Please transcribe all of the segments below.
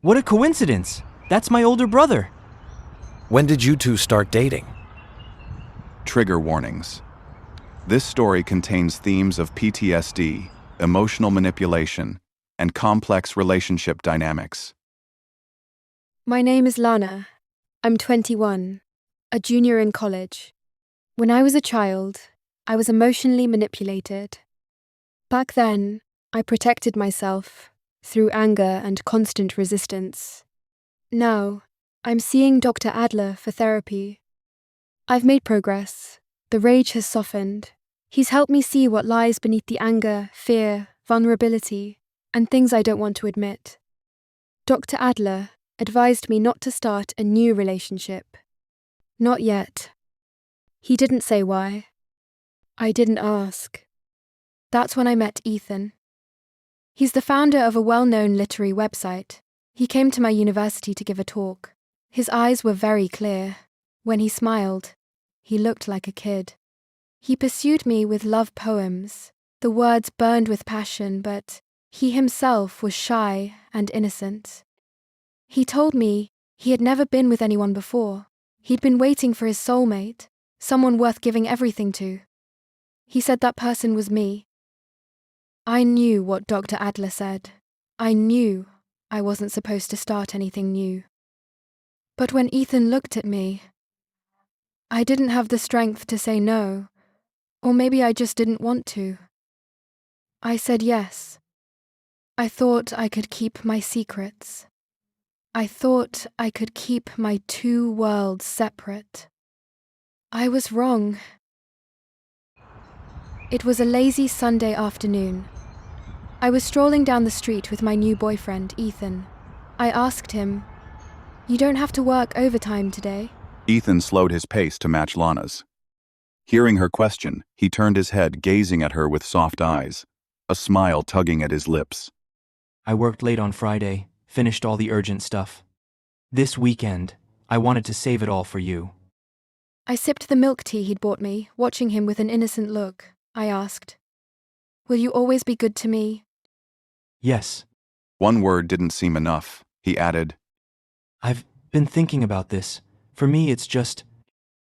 What a coincidence! That's my older brother. When did you two start dating? Trigger warnings. This story contains themes of PTSD, emotional manipulation, and complex relationship dynamics. My name is Lana. I'm 21, a junior in college. When I was a child, I was emotionally manipulated. Back then, I protected myself through anger and constant resistance. Now, I'm seeing Dr. Adler for therapy. I've made progress. The rage has softened. He's helped me see what lies beneath the anger, fear, vulnerability, and things I don't want to admit. Dr. Adler advised me not to start a new relationship. Not yet. He didn't say why. I didn't ask. That's when I met Ethan. He's the founder of a well-known literary website. He came to my university to give a talk. His eyes were very clear. When he smiled, he looked like a kid. He pursued me with love poems. The words burned with passion, but he himself was shy and innocent. He told me he had never been with anyone before. He'd been waiting for his soulmate, someone worth giving everything to. He said that person was me. I knew what Dr. Adler said. I knew I wasn't supposed to start anything new. But when Ethan looked at me, I didn't have the strength to say no, or maybe I just didn't want to. I said yes. I thought I could keep my secrets. I thought I could keep my two worlds separate. I was wrong. It was a lazy Sunday afternoon. I was strolling down the street with my new boyfriend, Ethan. I asked him, "You don't have to work overtime today?" Ethan slowed his pace to match Lana's. Hearing her question, he turned his head, gazing at her with soft eyes, a smile tugging at his lips. I worked late on Friday, finished all the urgent stuff. This weekend, I wanted to save it all for you. I sipped the milk tea he'd bought me, watching him with an innocent look. I asked, "Will you always be good to me?" Yes. One word didn't seem enough. He added, I've been thinking about this. For me, it's just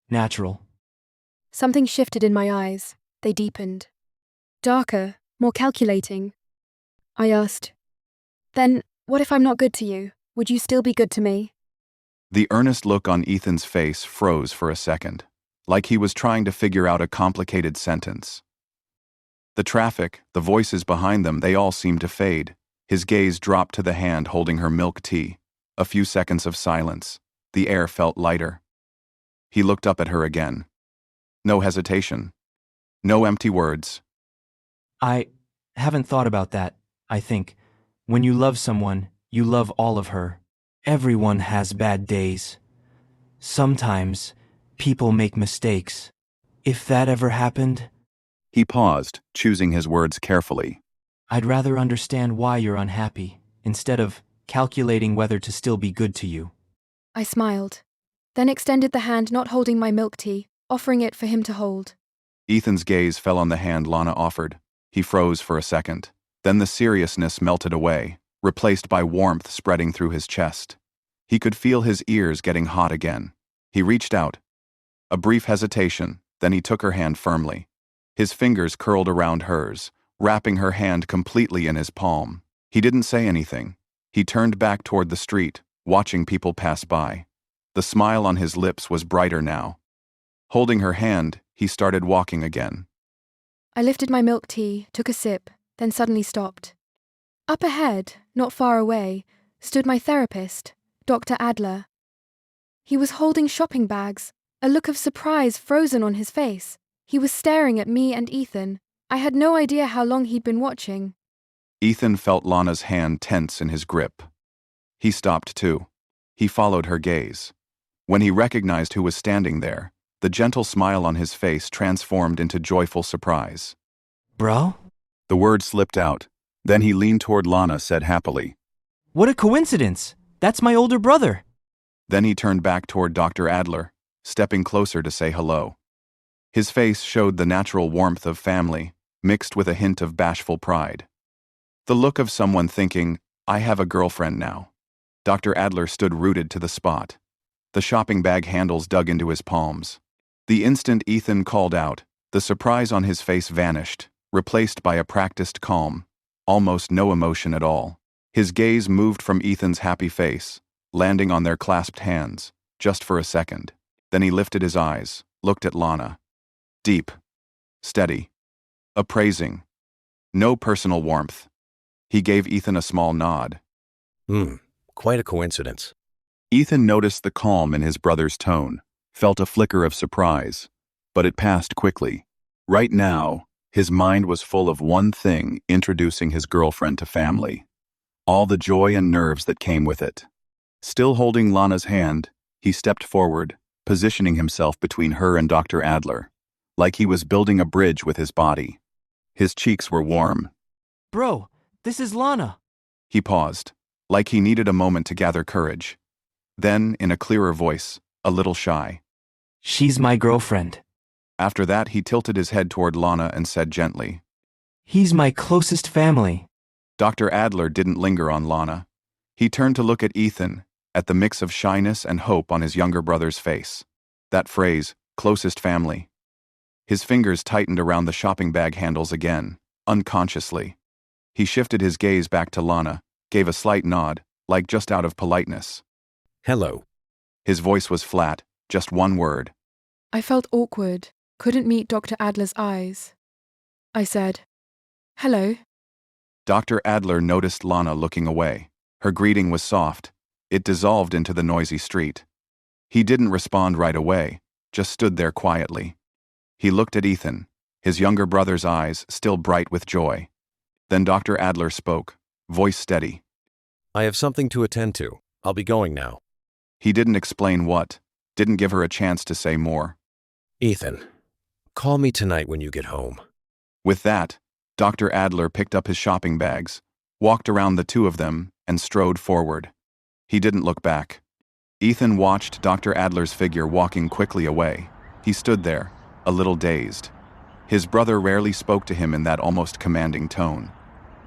natural. Something shifted in my eyes. They deepened. Darker, more calculating. I asked, "Then, what if I'm not good to you? Would you still be good to me?" The earnest look on Ethan's face froze for a second, like he was trying to figure out a complicated sentence. The traffic, the voices behind them, they all seemed to fade. His gaze dropped to the hand holding her milk tea. A few seconds of silence. The air felt lighter. He looked up at her again. No hesitation. No empty words. I haven't thought about that, I think. When you love someone, you love all of her. Everyone has bad days. Sometimes, people make mistakes. If that ever happened, He paused, choosing his words carefully. I'd rather understand why you're unhappy, instead of calculating whether to still be good to you. I smiled, then extended the hand not holding my milk tea, offering it for him to hold. Ethan's gaze fell on the hand Lana offered. He froze for a second. Then the seriousness melted away, replaced by warmth spreading through his chest. He could feel his ears getting hot again. He reached out. A brief hesitation, then he took her hand firmly. His fingers curled around hers, wrapping her hand completely in his palm. He didn't say anything. He turned back toward the street, watching people pass by. The smile on his lips was brighter now. Holding her hand, he started walking again. I lifted my milk tea, took a sip, then suddenly stopped. Up ahead, not far away, stood my therapist, Dr. Adler. He was holding shopping bags, a look of surprise frozen on his face. He was staring at me and Ethan. I had no idea how long he'd been watching. Ethan felt Lana's hand tense in his grip. He stopped too. He followed her gaze. When he recognized who was standing there, the gentle smile on his face transformed into joyful surprise. Bro? The word slipped out. Then he leaned toward Lana, said happily. What a coincidence! That's my older brother! Then he turned back toward Dr. Adler, stepping closer to say hello. His face showed the natural warmth of family, mixed with a hint of bashful pride. The look of someone thinking, I have a girlfriend now. Dr. Adler stood rooted to the spot. The shopping bag handles dug into his palms. The instant Ethan called out, the surprise on his face vanished, replaced by a practiced calm, almost no emotion at all. His gaze moved from Ethan's happy face, landing on their clasped hands, just for a second. Then he lifted his eyes, looked at Lana. Deep. Steady. Appraising. No personal warmth. He gave Ethan a small nod. Quite a coincidence. Ethan noticed the calm in his brother's tone, felt a flicker of surprise, but it passed quickly. Right now, his mind was full of one thing: introducing his girlfriend to family. All the joy and nerves that came with it. Still holding Lana's hand, he stepped forward, positioning himself between her and Dr. Adler, like he was building a bridge with his body. His cheeks were warm. Bro, this is Lana. He paused, like he needed a moment to gather courage. Then, in a clearer voice, a little shy. She's my girlfriend. After that, he tilted his head toward Lana and said gently, He's my closest family. Dr. Adler didn't linger on Lana. He turned to look at Ethan, at the mix of shyness and hope on his younger brother's face. That phrase, closest family. His fingers tightened around the shopping bag handles again, unconsciously. He shifted his gaze back to Lana, gave a slight nod, like just out of politeness. Hello. His voice was flat, just one word. I felt awkward, couldn't meet Dr. Adler's eyes. I said, "Hello." Dr. Adler noticed Lana looking away. Her greeting was soft. It dissolved into the noisy street. He didn't respond right away, just stood there quietly. He looked at Ethan, his younger brother's eyes still bright with joy. Then Dr. Adler spoke, voice steady. I have something to attend to. I'll be going now. He didn't explain what, didn't give her a chance to say more. Ethan, call me tonight when you get home. With that, Dr. Adler picked up his shopping bags, walked around the two of them, and strode forward. He didn't look back. Ethan watched Dr. Adler's figure walking quickly away. He stood there, a little dazed. His brother rarely spoke to him in that almost commanding tone.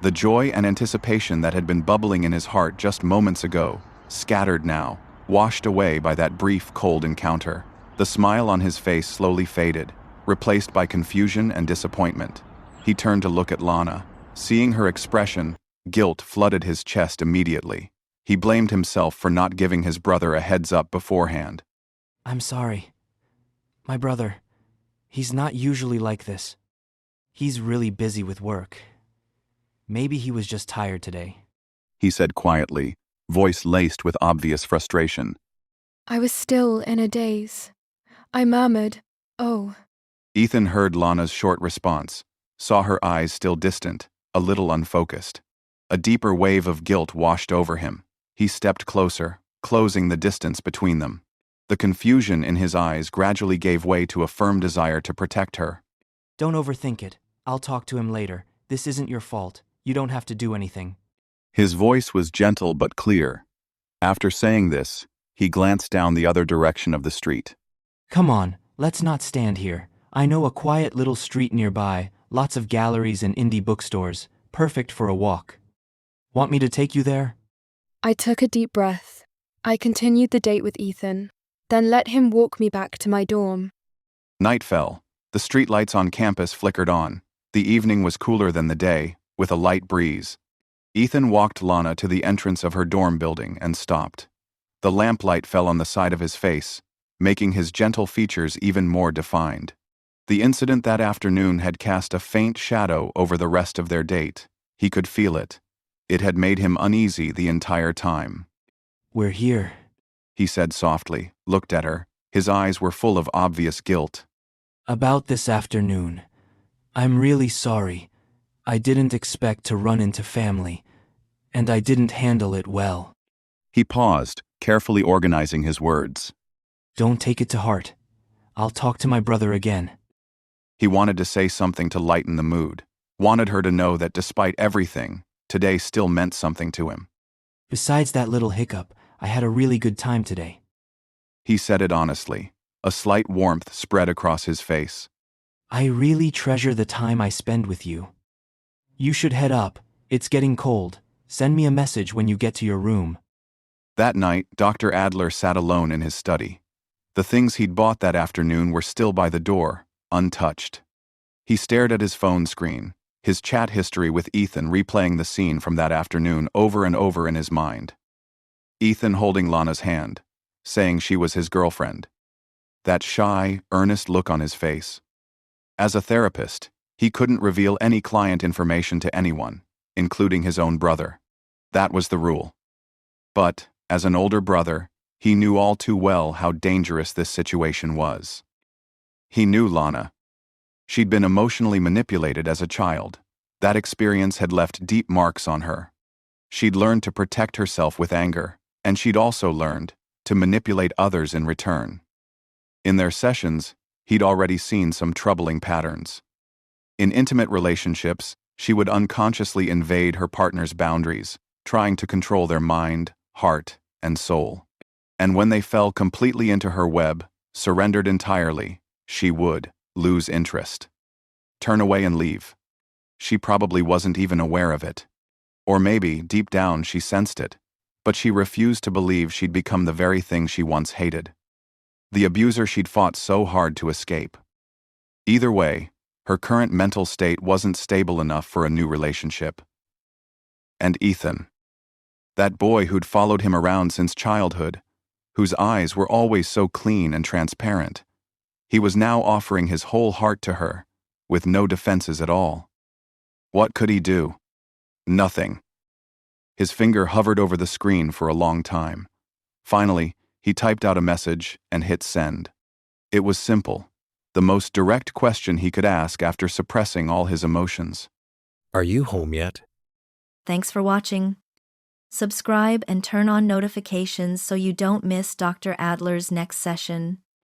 The joy and anticipation that had been bubbling in his heart just moments ago, scattered now, washed away by that brief, cold encounter. The smile on his face slowly faded, replaced by confusion and disappointment. He turned to look at Lana. Seeing her expression, guilt flooded his chest immediately. He blamed himself for not giving his brother a heads up beforehand. I'm sorry. My brother, he's not usually like this. He's really busy with work. Maybe he was just tired today. He said quietly, voice laced with obvious frustration. I was still in a daze. I murmured, "Oh." Ethan heard Lana's short response, saw her eyes still distant, a little unfocused. A deeper wave of guilt washed over him. He stepped closer, closing the distance between them. The confusion in his eyes gradually gave way to a firm desire to protect her. Don't overthink it. I'll talk to him later. This isn't your fault. You don't have to do anything. His voice was gentle but clear. After saying this, he glanced down the other direction of the street. Come on, let's not stand here. I know a quiet little street nearby, lots of galleries and indie bookstores, perfect for a walk. Want me to take you there? I took a deep breath. I continued the date with Ethan, then let him walk me back to my dorm. Night fell. The streetlights on campus flickered on. The evening was cooler than the day, with a light breeze. Ethan walked Lana to the entrance of her dorm building and stopped. The lamplight fell on the side of his face, making his gentle features even more defined. The incident that afternoon had cast a faint shadow over the rest of their date. He could feel it. It had made him uneasy the entire time. We're here. He said softly, looked at her. His eyes were full of obvious guilt. About this afternoon. I'm really sorry. I didn't expect to run into family, and I didn't handle it well. He paused, carefully organizing his words. Don't take it to heart. I'll talk to my brother again. He wanted to say something to lighten the mood, wanted her to know that despite everything, today still meant something to him. Besides that little hiccup, I had a really good time today. He said it honestly. A slight warmth spread across his face. I really treasure the time I spend with you. You should head up. It's getting cold. Send me a message when you get to your room. That night, Dr. Adler sat alone in his study. The things he'd bought that afternoon were still by the door, untouched. He stared at his phone screen, his chat history with Ethan replaying the scene from that afternoon over and over in his mind. Ethan holding Lana's hand, saying she was his girlfriend. That shy, earnest look on his face. As a therapist, he couldn't reveal any client information to anyone, including his own brother. That was the rule. But, as an older brother, he knew all too well how dangerous this situation was. He knew Lana. She'd been emotionally manipulated as a child. That experience had left deep marks on her. She'd learned to protect herself with anger, and she'd also learned to manipulate others in return. In their sessions, he'd already seen some troubling patterns. In intimate relationships, she would unconsciously invade her partner's boundaries, trying to control their mind, heart, and soul. And when they fell completely into her web, surrendered entirely, she would lose interest. Turn away and leave. She probably wasn't even aware of it. Or maybe, deep down, she sensed it, but she refused to believe she'd become the very thing she once hated. The abuser she'd fought so hard to escape. Either way, her current mental state wasn't stable enough for a new relationship. And Ethan. That boy who'd followed him around since childhood, whose eyes were always so clean and transparent. He was now offering his whole heart to her, with no defenses at all. What could he do? Nothing. His finger hovered over the screen for a long time. Finally, he typed out a message and hit send. It was simple, the most direct question he could ask after suppressing all his emotions. Are you home yet? Thanks for watching. Subscribe and turn on notifications so you don't miss Dr. Adler's next session.